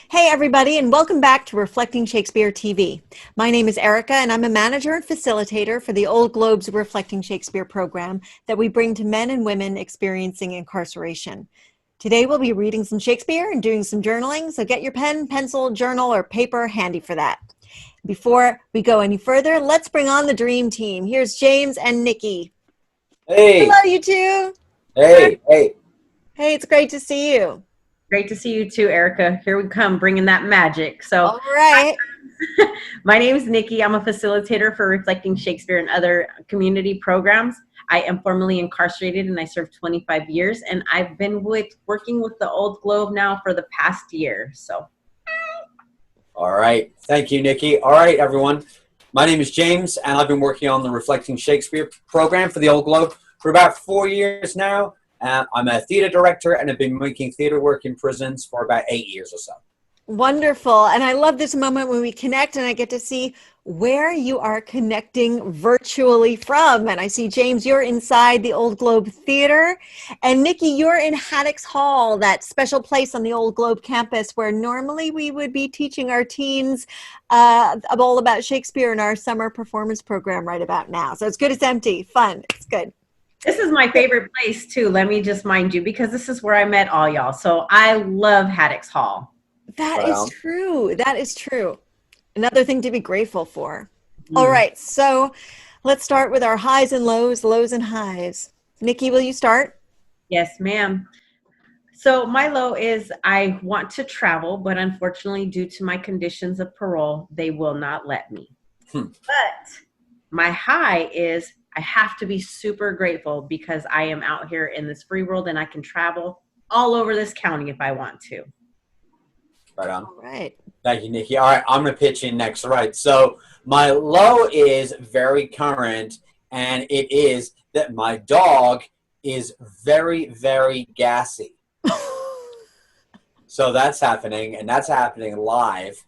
Hey, everybody, and welcome back to Reflecting Shakespeare TV. My name is Erika, and I'm a manager and facilitator for the Old Globe's Reflecting Shakespeare program that we bring to men and women experiencing incarceration. Today, we'll be reading some Shakespeare and doing some journaling, so get your pen, pencil, journal, or paper handy for that. Before we go any further, let's bring on the dream team. Here's James and Niki. Hey, Hello, you two. hey. Hey, it's great to see you. Great to see you too, Erika. Here we come, bringing that magic. So, All right. my name is Niki. I'm a facilitator for Reflecting Shakespeare and other community programs. I am formerly incarcerated and I served 25 years, and I've been working with the Old Globe now for the past year. So, All right. Thank you, Nikki. All right, everyone. My name is James, and I've been working on the Reflecting Shakespeare program for the Old Globe for about 4 years now. I'm a theater director, and I've been making theater work in prisons for about 8 years or so. Wonderful. And I love this moment when we connect and I get to see where you are connecting virtually from. And I see, James, you're inside the Old Globe Theater. And Niki, you're in Haddix Hall, that special place on the Old Globe campus where normally we would be teaching our teens all about Shakespeare in our summer performance program right about now. So it's good it's empty. Fun. It's good. this is my favorite place too. Let me just mind you, because this is where I met all y'all. So, I love Haddix Hall. That Right is on. true. That is true. Another thing to be grateful for. All right, so let's start with our highs and lows and highs. Niki, will you start? Yes, ma'am. So my low is I want to travel, but unfortunately, due to my conditions of parole, they will not let me. But my high is I have to be super grateful because I am out here in this free world and I can travel all over this county if I want to. Right on. All right. Thank you, Nikki. All right, I'm going to pitch in next. All right, so my low is very current, and it is that my dog is very, very gassy. So that's happening, and that's happening live.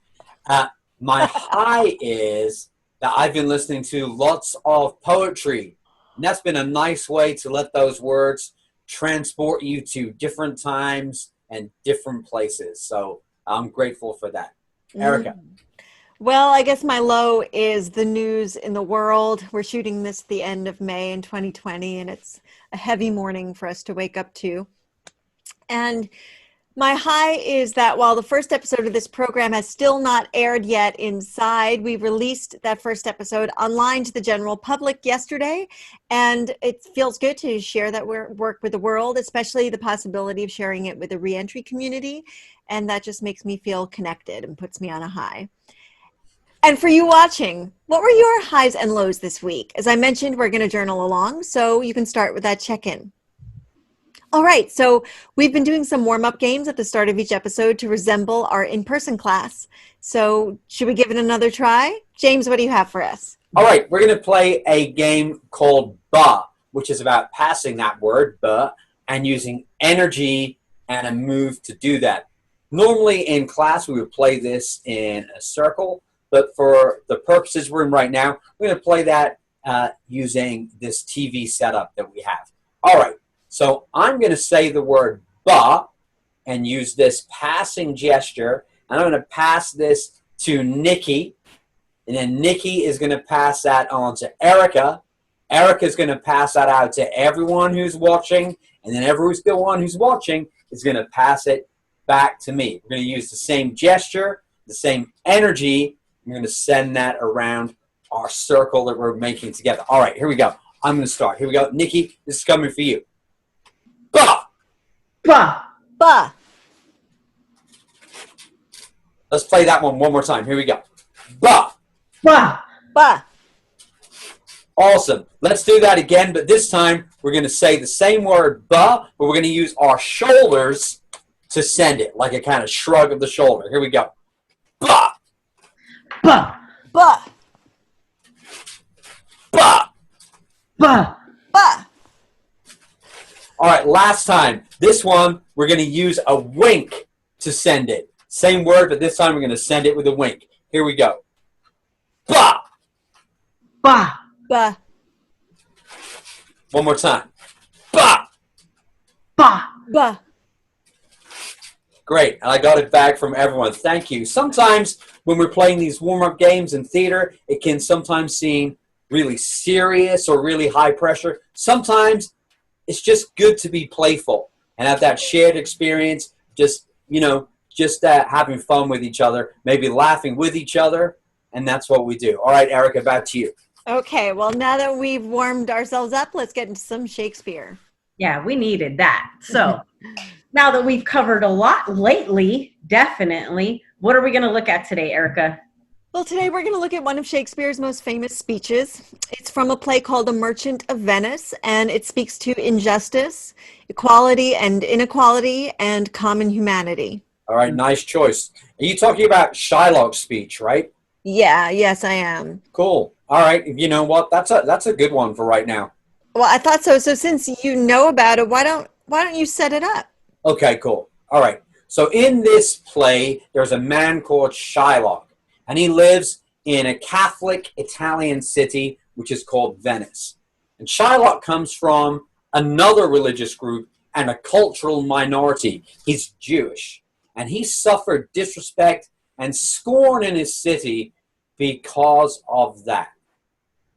My high is that I've been listening to lots of poetry, and that's been a nice way to let those words transport you to different times and different places. So I'm grateful for that. Erika. Well, I guess my low is the news in the world. We're shooting this the end of May in 2020, and it's a heavy morning for us to wake up to. And my high is that while the first episode of this program has still not aired yet inside, we released that first episode online to the general public yesterday. And it feels good to share that work with the world, especially the possibility of sharing it with the reentry community. And that just makes me feel connected and puts me on a high. And for you watching, what were your highs and lows this week? As I mentioned, we're going to journal along, so you can start with that check-in. All right, so we've been doing some warm-up games at the start of each episode to resemble our in-person class. So should we give it another try? James, what do you have for us? All right, we're going to play a game called Ba, which is about passing that word, Ba, and using energy and a move to do that. Normally in class, we would play this in a circle, but for the purposes we're in right now, we're going to play that using this TV setup that we have. All right. So I'm going to say the word ba and use this passing gesture. And I'm going to pass this to Niki. And then Niki is going to pass that on to Erika. Erika is going to pass that out to everyone who's watching. And then everyone who's watching is going to pass it back to me. We're going to use the same gesture, the same energy. We're going to send that around our circle that we're making together. All right, here we go. I'm going to start. Here we go. Niki, this is coming for you. Ba! Bah! Ba. Let's play that one more time. Here we go. Ba! Bah! Ba. Awesome. Let's do that again, but this time we're going to say the same word, ba, but we're going to use our shoulders to send it, like a kind of shrug of the shoulder. Here we go. Ba! Bah! Ba. Ba! Bah! Ba. All right, last time. This one, we're going to use a wink to send it. Same word, but this time we're going to send it with a wink. Here we go. Ba! Bah! Ba. One more time. Ba! Bah! Ba. Great. And I got it back from everyone. Thank you. Sometimes when we're playing these warm-up games in theater, it can sometimes seem really serious or really high pressure. Sometimes it's just good to be playful and have that shared experience, just, just having fun with each other, maybe laughing with each other, and that's what we do. All right, Erika, back to you. Okay, well, now that we've warmed ourselves up, let's get into some Shakespeare. Yeah, we needed that. So now that we've covered a lot lately, definitely, what are we going to look at today, Erika? Well, today we're going to look at one of Shakespeare's most famous speeches. It's from a play called The Merchant of Venice, and it speaks to injustice, equality and inequality, and common humanity. All right, nice choice. Are you talking about Shylock's speech, right? Yeah, yes, I am. Cool. All right, you know what? That's a good one for right now. Well, I thought so. So since you know about it, why don't you set it up? Okay, cool. All right. So in this play, there's a man called Shylock, and he lives in a Catholic Italian city, which is called Venice. And Shylock comes from another religious group and a cultural minority. He's Jewish, and he suffered disrespect and scorn in his city because of that.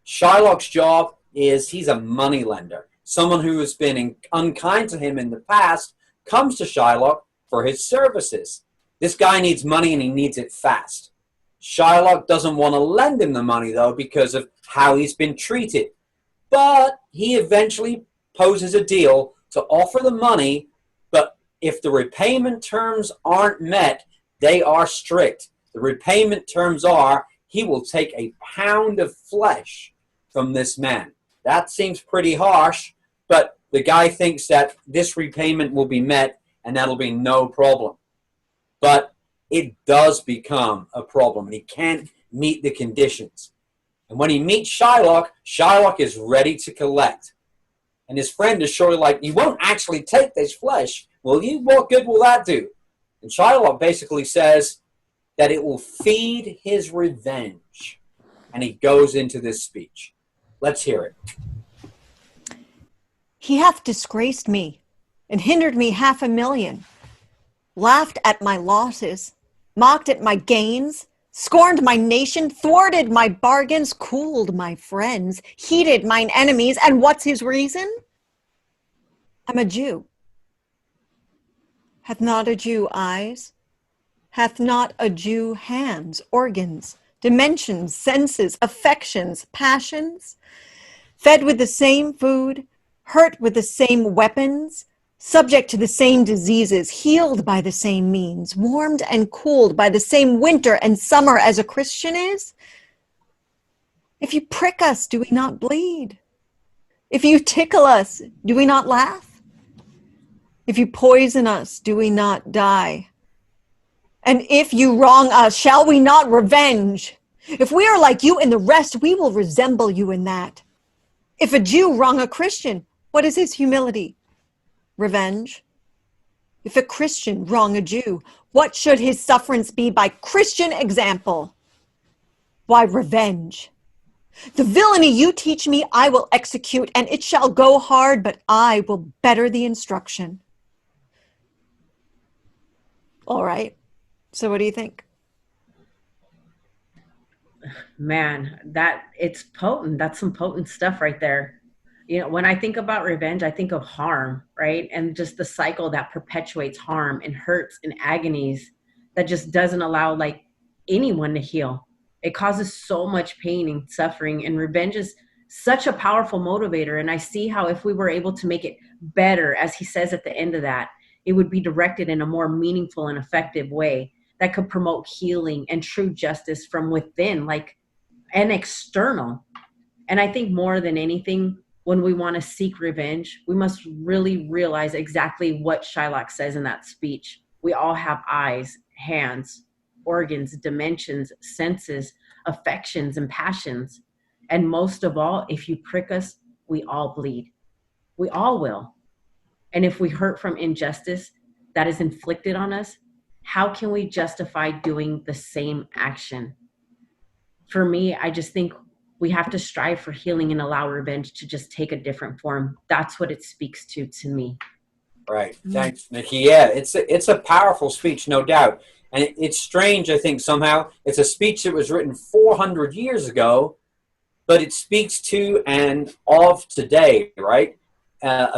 Shylock's job is he's a moneylender. Someone who has been unkind to him in the past comes to Shylock for his services. This guy needs money and he needs it fast. Shylock doesn't want to lend him the money, though, because of how he's been treated. But he eventually poses a deal to offer the money, but if the repayment terms aren't met, they are strict. The repayment terms are he will take a pound of flesh from this man. That seems pretty harsh, but the guy thinks that this repayment will be met and that'll be no problem. But it does become a problem, and he can't meet the conditions. And when he meets Shylock, Shylock is ready to collect. And his friend is surely like, you won't actually take this flesh, will you? What good will that do? And Shylock basically says that it will feed his revenge. And he goes into this speech. Let's hear it. He hath disgraced me and hindered me 500,000, laughed at my losses, mocked at my gains, scorned my nation, thwarted my bargains, cooled my friends, heated mine enemies. And what's his reason? I'm a Jew. Hath not a Jew eyes? Hath not a Jew hands, organs, dimensions, senses, affections, passions? Fed with the same food, hurt with the same weapons, subject to the same diseases, healed by the same means, warmed and cooled by the same winter and summer as a Christian is? If you prick us, do we not bleed? If you tickle us, do we not laugh? If you poison us, do we not die? And if you wrong us, shall we not revenge? If we are like you in the rest, we will resemble you in that. If a Jew wrong a Christian, what is his humility? Revenge. If a Christian wrong a Jew, what should his sufferance be by Christian example? Why, revenge. The villainy you teach me, I will execute, and it shall go hard, but I will better the instruction. All right. So what do you think? Man, it's potent. That's some potent stuff right there. When I think about revenge, I think of harm, right? And just the cycle that perpetuates harm and hurts and agonies that just doesn't allow anyone to heal. It causes so much pain and suffering, and revenge is such a powerful motivator. And I see how if we were able to make it better, as he says at the end of that, it would be directed in a more meaningful and effective way that could promote healing and true justice from within, and external. And I think more than anything, when we want to seek revenge, we must really realize exactly what Shylock says in that speech. We all have eyes, hands, organs, dimensions, senses, affections, and passions. And most of all, if you prick us, we all bleed. We all will. And if we hurt from injustice that is inflicted on us, how can we justify doing the same action? For me, I just think we have to strive for healing and allow revenge to just take a different form. That's what it speaks to me. Right. Thanks, Nikki. Yeah, it's a powerful speech, no doubt. And it's strange, I think, somehow. It's a speech that was written 400 years ago, but it speaks to and of today, right?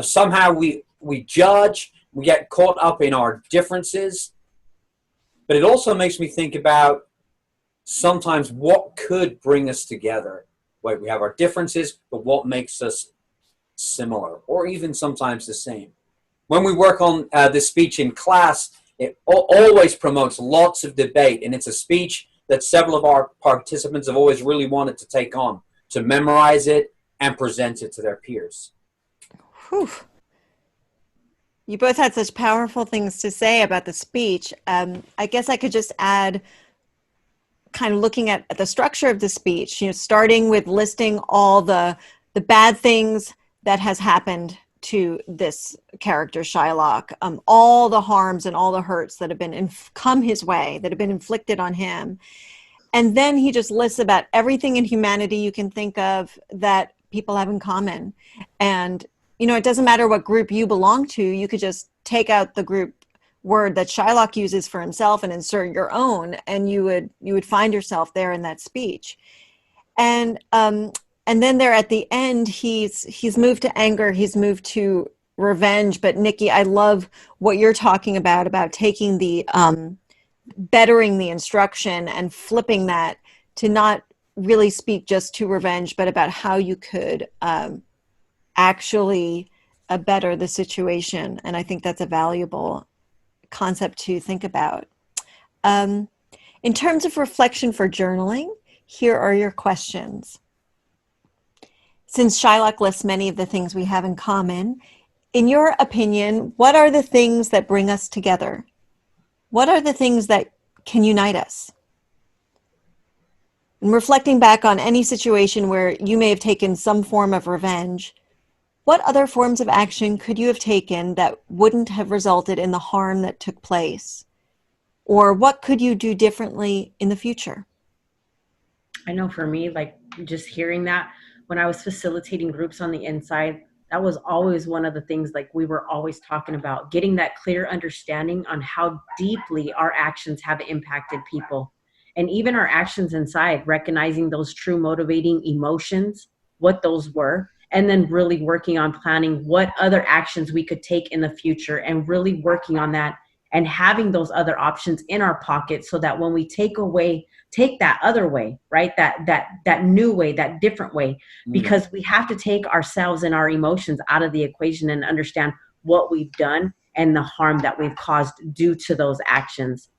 Somehow we judge, we get caught up in our differences, but it also makes me think about sometimes what could bring us together. Right? We have our differences, but what makes us similar, or even sometimes the same. When we work on this speech in class, it always promotes lots of debate, and it's a speech that several of our participants have always really wanted to take on, to memorize it and present it to their peers. Whew. You both had such powerful things to say about the speech. I guess I could just add, kind of looking at the structure of the speech, starting with listing all the bad things that has happened to this character, Shylock, all the harms and all the hurts that have been come his way, that have been inflicted on him. And then he just lists about everything in humanity you can think of that people have in common. And, it doesn't matter what group you belong to, you could just take out the group word that Shylock uses for himself and insert your own, and you would find yourself there in that speech. And then there at the end, he's moved to anger, he's moved to revenge. But Niki, I love what you're talking about taking the bettering the instruction and flipping that to not really speak just to revenge, but about how you could actually better the situation. And I think that's a valuable concept to think about. In terms of reflection for journaling, here are your questions. Since Shylock lists many of the things we have in common, in your opinion, what are the things that bring us together? What are the things that can unite us? And reflecting back on any situation where you may have taken some form of revenge, what other forms of action could you have taken that wouldn't have resulted in the harm that took place? Or what could you do differently in the future? I know for me, like just hearing that, when I was facilitating groups on the inside, that was always one of the things like we were always talking about, getting that clear understanding on how deeply our actions have impacted people. And even our actions inside, recognizing those true motivating emotions, what those were, and then really working on planning what other actions we could take in the future and really working on that and having those other options in our pocket so that when we take that other way, right? That new way, that different way, because we have to take ourselves and our emotions out of the equation and understand what we've done and the harm that we've caused due to those actions.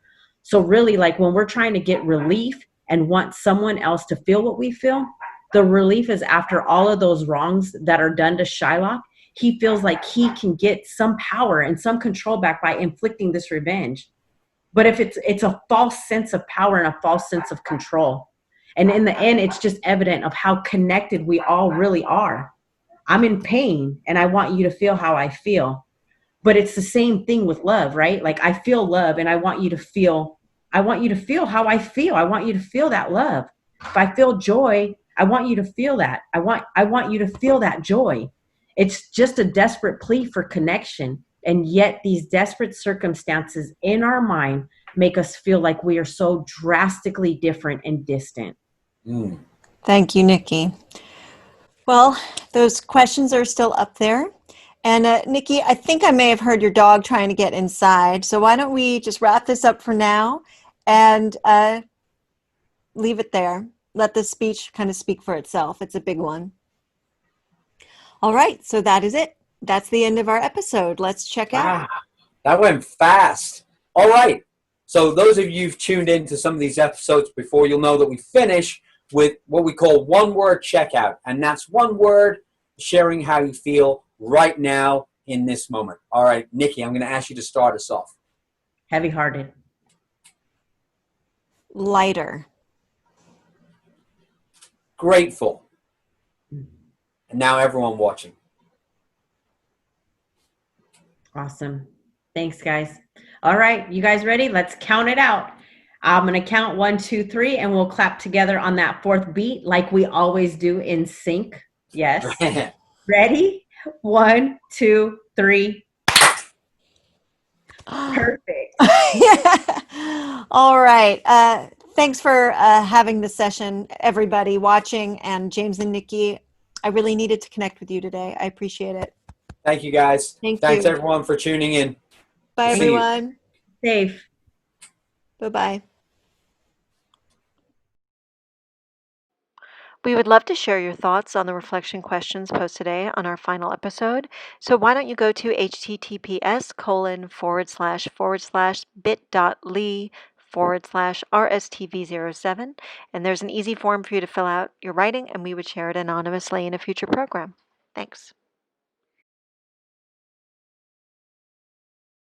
So really, like when we're trying to get relief and want someone else to feel what we feel, the relief is after all of those wrongs that are done to Shylock, he feels like he can get some power and some control back by inflicting this revenge. But if it's a false sense of power and a false sense of control. And in the end, it's just evident of how connected we all really are. I'm in pain and I want you to feel how I feel. But it's the same thing with love, right? Like I feel love and I want you to feel how I feel. I want you to feel that love. If I feel joy, I want you to feel that. I want you to feel that joy. It's just a desperate plea for connection. And yet these desperate circumstances in our mind make us feel like we are so drastically different and distant. Thank you, Niki. Well, those questions are still up there. And Niki, I think I may have heard your dog trying to get inside. So why don't we just wrap this up for now and leave it there. Let the speech kind of speak for itself. It's a big one. All right, so that is it. That's the end of our episode. Let's check out. That went fast. All right. So those of you who've tuned into some of these episodes before, you'll know that we finish with what we call one-word checkout. And that's one word, sharing how you feel right now in this moment. All right, Niki, I'm going to ask you to start us off. Heavy-hearted. Lighter. Grateful. And now everyone watching. Awesome. Thanks, guys. All right, you guys ready? Let's count it out. I'm going to count 1, 2, 3, and we'll clap together on that fourth beat like we always do in sync. Yes. Ready? 1, 2, 3. Perfect. Yeah. All right. Thanks for having the session, everybody watching, and James and Nikki. I really needed to connect with you today. I appreciate it. Thank you, guys. Thank Thanks, you. everyone, for tuning in. Bye, We'll see you. everyone. Safe. Bye-bye. We would love to share your thoughts on the reflection questions posted today on our final episode. So why don't you go to https://bit.ly/rstv07, and there's an easy form for you to fill out your writing, and we would share it anonymously in a future program. Thanks.